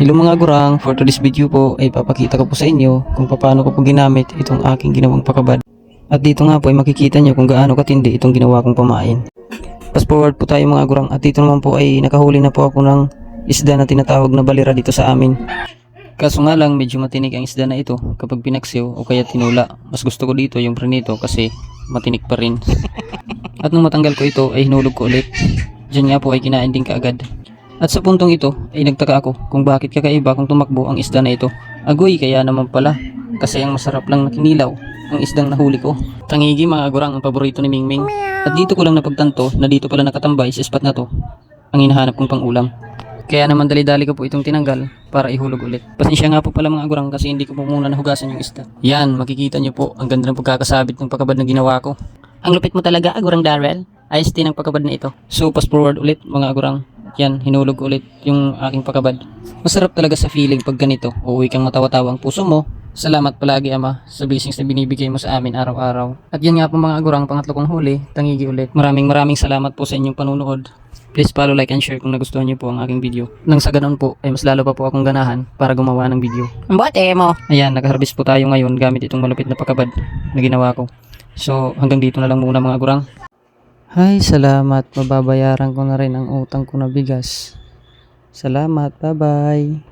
Hello mga gurang, for today's video po ay papakita ko po sa inyo kung paano ko po ginamit itong aking ginawang pakabad. At dito nga po ay makikita nyo kung gaano katindi itong ginawa kong pamain. Fast forward po tayo mga gurang, at dito naman po ay nakahuli na po ako ng isda na tinatawag na balira dito sa amin. Kaso nga lang medyo matinik ang isda na ito kapag pinaksiw o kaya tinula. Mas gusto ko dito yung prinito kasi matinik pa rin. At nung matanggal ko ito ay hinulog ko ulit. Diyan nga po ay kinain din kaagad. At sa puntong ito ay nagtaka ako kung bakit kakaiba kung tumakbo ang isda na ito. Agoy, kaya naman pala kasi ang masarap lang na kinilaw ang isdang nahuli ko. Tangigi mga gurang, ang paborito ni Mingming. At dito ko lang napagtanto na dito pala nakatambay sa spot na to ang hinahanap kong pangulam. Kaya naman dali-dali ko po itong tinanggal para ihulog ulit. Pasensya nga po pala mga gurang kasi hindi ko po muna nahugasan yung isda. Yan, makikita nyo po ang ganda ng pagkakasabit ng pakabad na ginawa ko. Ang lupit mo talaga, Agurang Darrell. Ayos din ang pagkabad na ito. So fast forward ulit mga gurang. Yan, hinulog ulit yung aking pakabad. Masarap talaga sa feeling pag ganito. Uuwi kang matawa-tawa ang puso mo. Salamat palagi Ama sa blessings na binibigay mo sa amin araw-araw. At yan nga po mga gurang, pangatlo kong huli, tangigi ulit. Maraming salamat po sa inyong panunood. Please follow, like, and share kung nagustuhan niyo po ang aking video. Nang sa ganun po, ay mas lalo pa po akong ganahan para gumawa ng video. Ang bote mo. Ayan, nag-harvest po tayo ngayon gamit itong malupit na pakabad na ginawa ko. So, hanggang dito na lang muna mga gurang. Ay, salamat. Mababayaran ko na rin ang utang ko na bigas. Salamat. Bye-bye.